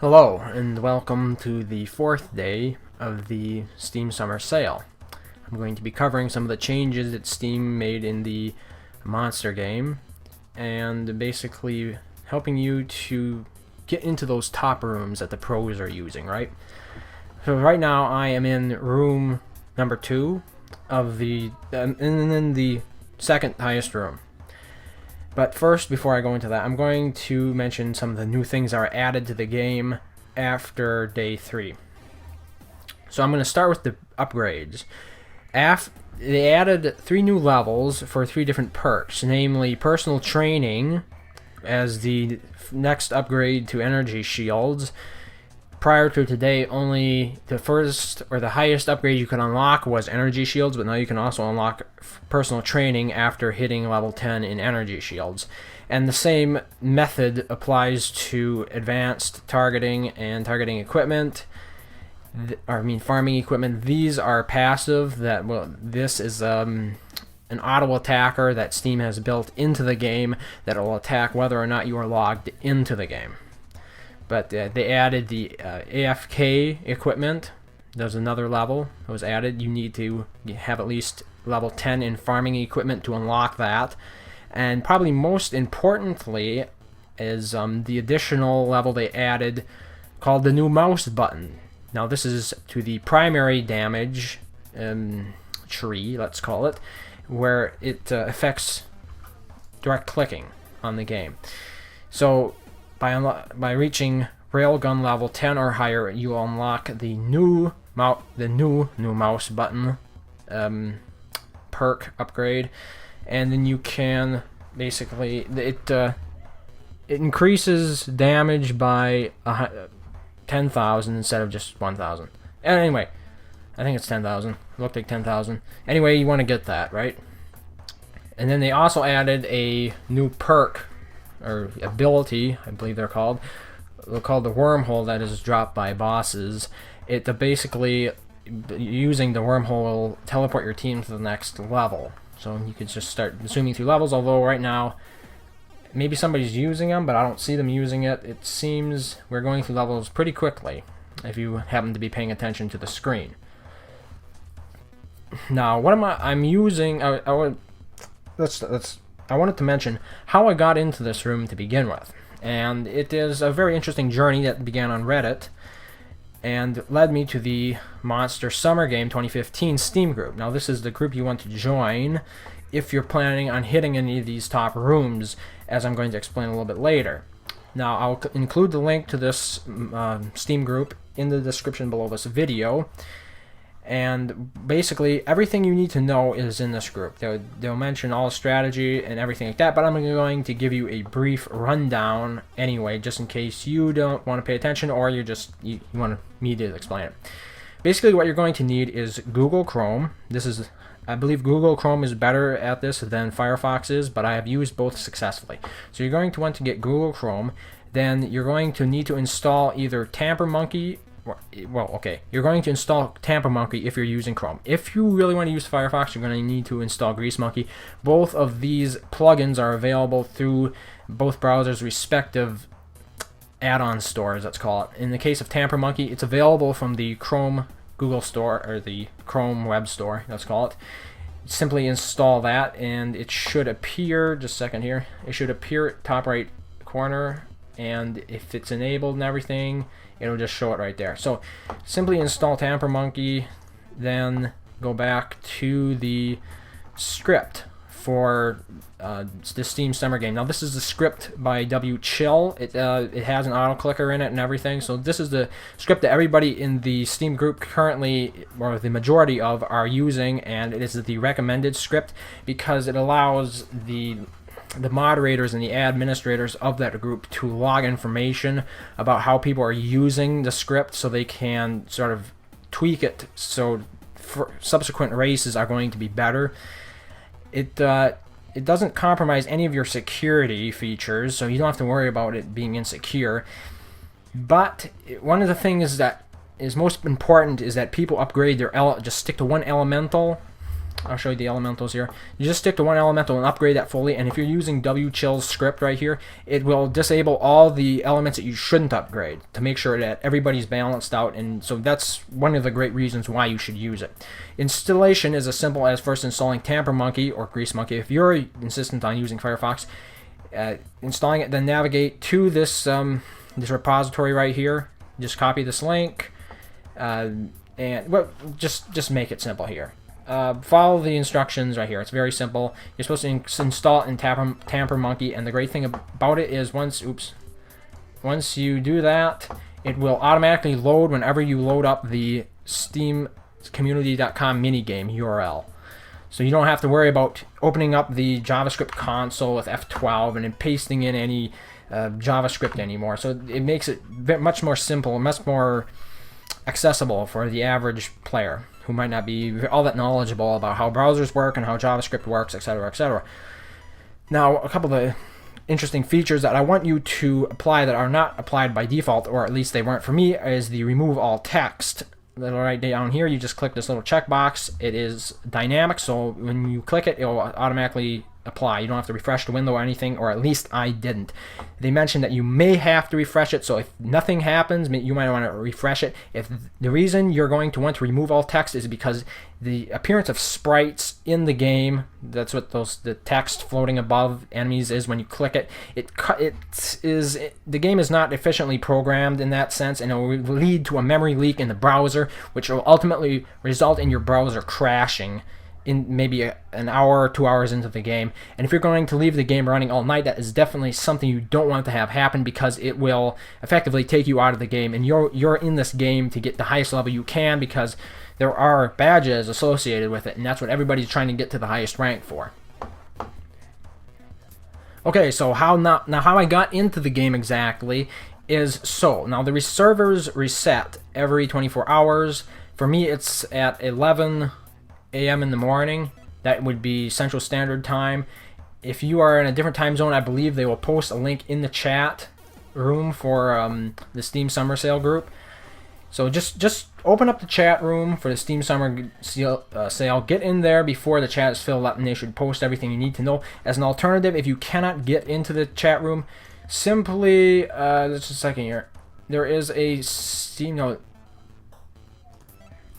Hello, and welcome to the fourth day of the Steam Summer Sale. I'm going to be covering some of the changes that Steam made in the Monster game, and basically helping you to get into those top rooms that the pros are using, right? So right now I am in room number 2 of the, and then the second highest room. But first, before I go into that, I'm going to mention some of the new things that are added to the game after day 3. So I'm going to start with the upgrades. They added 3 new levels for 3 different perks, namely personal training as the next upgrade to energy shields. Prior to today, only the first or the highest upgrade you could unlock was energy shields, but now you can also unlock personal training after hitting level 10 in energy shields. And the same method applies to advanced targeting and targeting equipment. Farming equipment. These are passive. This is an auto attacker that Steam has built into the game that will attack whether or not you are logged into the game. But they added the AFK equipment. There's another level that was added. You need to have at least level 10 in farming equipment to unlock that. And probably most importantly is the additional level they added called the new mouse button. Now this is to the primary damage tree, let's call it, where it affects direct clicking on the game. So by reaching railgun level 10 or higher, you will unlock the new mouse button perk upgrade, and then you can basically it increases damage by 10,000 instead of just 1,000. Anyway, I think it's 10,000. It looked like 10,000. Anyway, you want to get that, right? And then they also added a new perk or ability, I believe they're called the wormhole, that is dropped by bosses. It basically, using the wormhole will teleport your team to the next level. So you could just start zooming through levels, although right now maybe somebody's using them, but I don't see them using it. It seems we're going through levels pretty quickly if you happen to be paying attention to the screen. Now, what I'm using, I wanted to mention how I got into this room to begin with. And it is a very interesting journey that began on Reddit and led me to the Monster Summer Game 2015 Steam group. Now this is the group you want to join if you're planning on hitting any of these top rooms, as I'm going to explain a little bit later. Now I'll include the link to this Steam group in the description below this video. And basically, everything you need to know is in this group. They'll mention all strategy and everything like that, but I'm going to give you a brief rundown anyway, just in case you don't want to pay attention or you want me to explain it. Basically, what you're going to need is Google Chrome. I believe Google Chrome is better at this than Firefox is, but I have used both successfully. So you're going to want to get Google Chrome. Then you're going to need to install either Tamper Monkey. You're going to install Tamper Monkey if you're using Chrome. If you really want to use Firefox, you're going to need to install Grease Monkey. Both of these plugins are available through both browsers' respective add-on stores, let's call it. In the case of Tamper Monkey, it's available from the Chrome Google Store, or the Chrome Web Store, let's call it. Simply install that, and it should appear, just a second here, it should appear at top right corner, and if it's enabled and everything, it'll just show it right there. So simply install Tamper Monkey, then go back to the script for the Steam Summer Game. Now this is the script by W. Chill. It has an auto clicker in it and everything. So this is the script that everybody in the Steam group currently, or the majority of, are using, and it is the recommended script because it allows the moderators and the administrators of that group to log information about how people are using the script so they can sort of tweak it so subsequent races are going to be better. It doesn't compromise any of your security features, so you don't have to worry about it being insecure. But one of the things that is most important is that people upgrade just stick to one elemental I'll show you the elementals here. You just stick to one elemental and upgrade that fully, and if you're using wchill's script right here, it will disable all the elements that you shouldn't upgrade to make sure that everybody's balanced out, and so that's one of the great reasons why you should use it. Installation is as simple as first installing Tamper Monkey or Grease Monkey if you're insistent on using Firefox. Installing it, then navigate to this this repository right here. Just copy this link, and well, just make it simple here. Follow the instructions right here. It's very simple. You're supposed to install it in Tamper Monkey, and the great thing about it is once you do that, it will automatically load whenever you load up the Steam Community.com minigame URL. So you don't have to worry about opening up the JavaScript console with F12 and then pasting in any JavaScript anymore. So it makes it much more simple, much more accessible for the average player who might not be all that knowledgeable about how browsers work and how JavaScript works, etc., etc. Now, a couple of interesting features that I want you to apply that are not applied by default, or at least they weren't for me, is the remove all text. Right down here, you just click this little checkbox. It is dynamic, so when you click it, it will automatically apply. You don't have to refresh the window or anything, or at least I didn't. They mentioned that you may have to refresh it, so if nothing happens, you might want to refresh it. If the reason you're going to want to remove all text is because the appearance of sprites in the game, that's what the text floating above enemies is when you click it. The game is not efficiently programmed in that sense, and it will lead to a memory leak in the browser, which will ultimately result in your browser crashing in maybe an hour or 2 hours into the game. And if you're going to leave the game running all night, that is definitely something you don't want to have happen, because it will effectively take you out of the game, and you're in this game to get the highest level you can, because there are badges associated with it, and that's what everybody's trying to get to the highest rank for. Okay, so how I got into the game exactly is now the servers reset every 24 hours. For me, it's at 11 a.m. in the morning. That would be Central Standard Time. If you are in a different time zone, I believe they will post a link in the chat room for the Steam Summer Sale group. So just open up the chat room for the Steam Summer Sale. Get in there before the chat is filled up, and they should post everything you need to know. As an alternative, if you cannot get into the chat room, simply just a second here. There is a Steam note.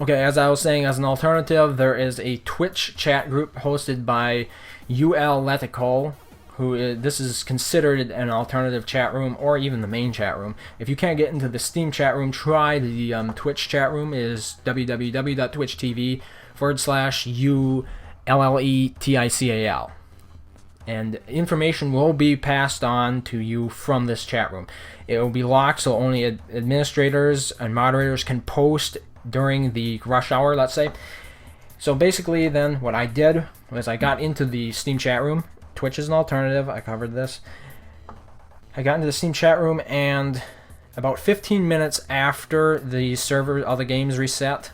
Okay, as I was saying, as an alternative, there is a Twitch chat group hosted by UL Letico, this is considered an alternative chat room, or even the main chat room. If you can't get into the Steam chat room, try the Twitch chat room. It is www.twitch.tv/ULLETICAL. And information will be passed on to you from this chat room. It will be locked, so only administrators and moderators can post during the rush hour, let's say. So basically then what I did was I got into the Steam chat room. Twitch is an alternative. I covered this. I got into the Steam chat room, and about 15 minutes after the server, all the games reset,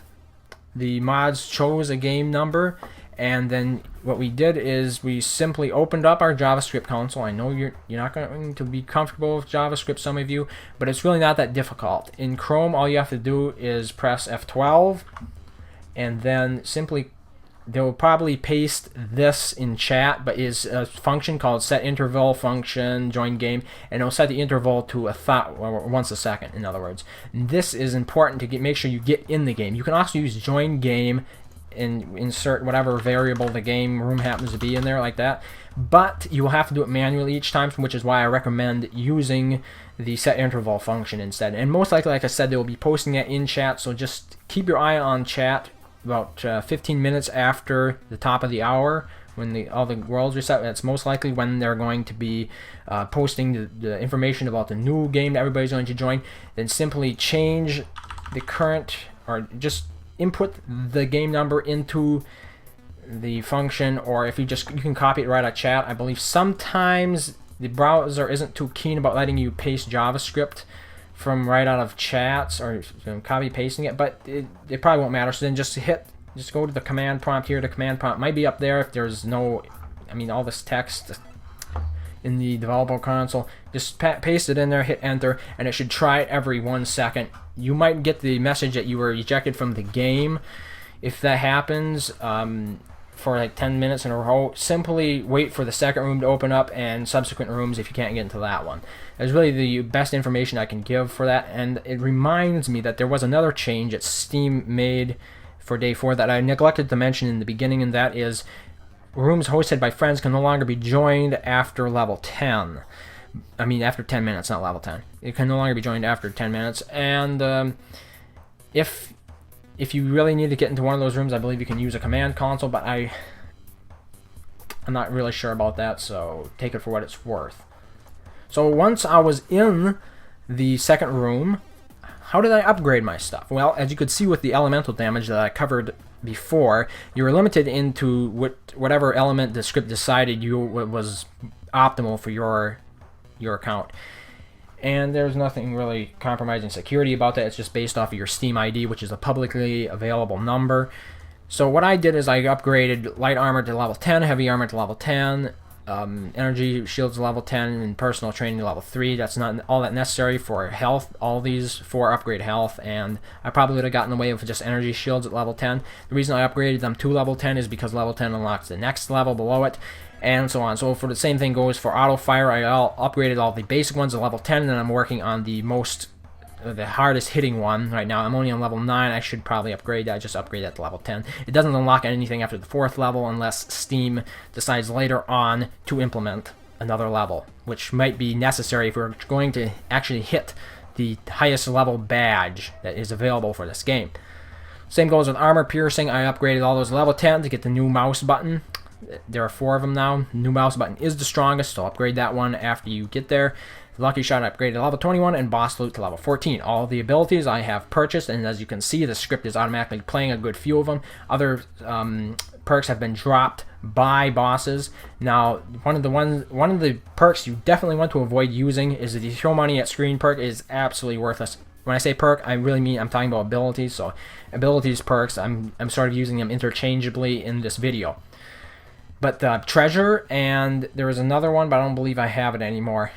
the mods chose a game number, and then what we did is we simply opened up our JavaScript console. I know you're not going to be comfortable with JavaScript, some of you, but it's really not that difficult. In Chrome, all you have to do is press F12, and then simply they will probably paste this in chat, but is a function called set interval function join game, and it'll set the interval to once a second, in other words. And this is important to make sure you get in the game. You can also use join game and insert whatever variable the game room happens to be in there, like that, but you will have to do it manually each time, which is why I recommend using the set interval function instead. And most likely, like I said, they will be posting that in chat, so just keep your eye on chat about 15 minutes after the top of the hour, when all the worlds reset. That's most likely when they're going to be posting the information about the new game that everybody's going to join. Then simply change the current, or just input the game number into the function, or if you can copy it right out of chat. I believe sometimes the browser isn't too keen about letting you paste JavaScript from right out of chats, or copy pasting it, but it probably won't matter. So then just go to the command prompt here. The command prompt might be up there if there's no, all this text in the developer console. Just paste it in there, hit enter, and it should try it every 1 second. You might get the message that you were ejected from the game. If that happens, for like 10 minutes in a row, simply wait for the second room to open up and subsequent rooms if you can't get into that one. That's really the best information I can give for that, and it reminds me that there was another change that Steam made for day 4 that I neglected to mention in the beginning, and that is rooms hosted by friends can no longer be joined after level 10. I mean, after 10 minutes, not level 10. It can no longer be joined after 10 minutes, and if you really need to get into one of those rooms, I believe you can use a command console, but I'm not really sure about that, so take it for what it's worth. So once I was in the second room, how did I upgrade my stuff? Well, as you could see with the elemental damage that I covered before, you were limited into whatever element the script decided was optimal for your account. And there's nothing really compromising security about that. It's just based off of your Steam ID, which is a publicly available number. So what I did is I upgraded light armor to level 10, heavy armor to level 10, energy shields to level 10, and personal training to level 3. That's not all that necessary for health. All these 4 upgrade health, and I probably would have gotten away with just energy shields at level 10. The reason I upgraded them to level 10 is because level 10 unlocks the next level below it, and so on. So for the same thing goes for auto fire. I upgraded all the basic ones to level 10, and then I'm working on the hardest hitting one right now. I'm only on level 9. I should probably upgrade that. Just upgrade that to level 10. It doesn't unlock anything after the 4th level unless Steam decides later on to implement another level, which might be necessary if we're going to actually hit the highest level badge that is available for this game. Same goes with armor piercing. I upgraded all those to level 10 to get the new mouse button. There are 4 of them now. The new mouse button is the strongest, so upgrade that one after you get there. Lucky Shot upgraded to level 21, and Boss Loot to level 14. All of the abilities I have purchased, and as you can see, the script is automatically playing a good few of them. Other perks have been dropped by bosses. Now, one of the perks you definitely want to avoid using is the throw money at screen perk. It is absolutely worthless. When I say perk, I really mean I'm talking about abilities. So abilities, perks, I'm sort of using them interchangeably in this video. But treasure, and there was another one, but I don't believe I have it anymore.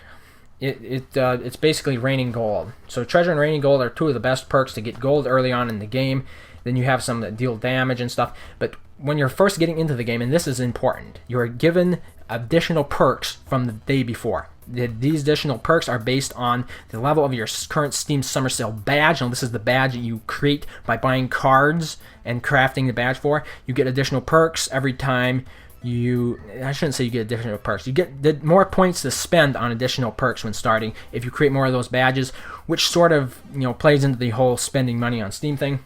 It's basically raining gold. So treasure and raining gold are 2 of the best perks to get gold early on in the game. Then you have some that deal damage and stuff. But when you're first getting into the game, and this is important, you are given additional perks from the day before. These additional perks are based on the level of your current Steam Summer Sale badge. Now, this is the badge that you create by buying cards and crafting the badge for. You get additional perks every time I shouldn't say you get additional perks. You get more points to spend on additional perks when starting if you create more of those badges, which sort of plays into the whole spending money on Steam thing.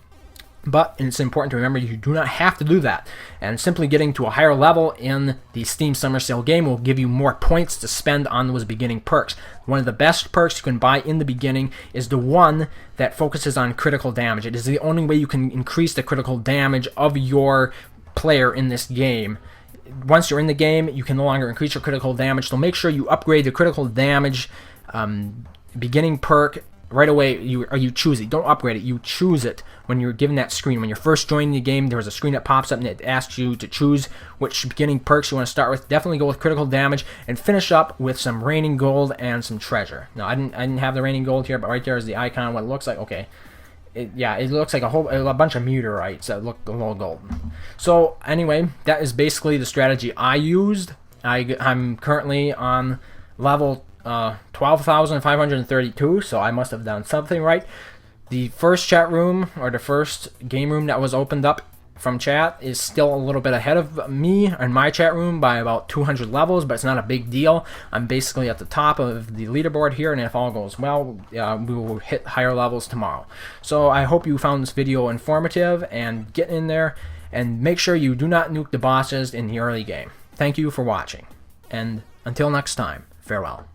But it's important to remember you do not have to do that. And simply getting to a higher level in the Steam Summer Sale game will give you more points to spend on those beginning perks. One of the best perks you can buy in the beginning is the one that focuses on critical damage. It is the only way you can increase the critical damage of your player in this game. Once you're in the game, you can no longer increase your critical damage, so make sure you upgrade the critical damage beginning perk right away. You choose it. Don't upgrade it. You choose it when you're given that screen. When you're first joining the game, there's a screen that pops up and it asks you to choose which beginning perks you want to start with. Definitely go with critical damage and finish up with some raining gold and some treasure. Now, I didn't have the raining gold here, but right there is the icon, what it looks like. Okay. It looks like a bunch of meteorites that look a little golden. So anyway, that is basically the strategy I used. I'm currently on level 12,532, so I must have done something right. The first chat room, or the first game room that was opened up from chat, is still a little bit ahead of me and my chat room by about 200 levels, but it's not a big deal. I'm basically at the top of the leaderboard here, and if all goes well, we will hit higher levels tomorrow. So I hope you found this video informative, and get in there and make sure you do not nuke the bosses in the early game. Thank you for watching, and until next time, farewell.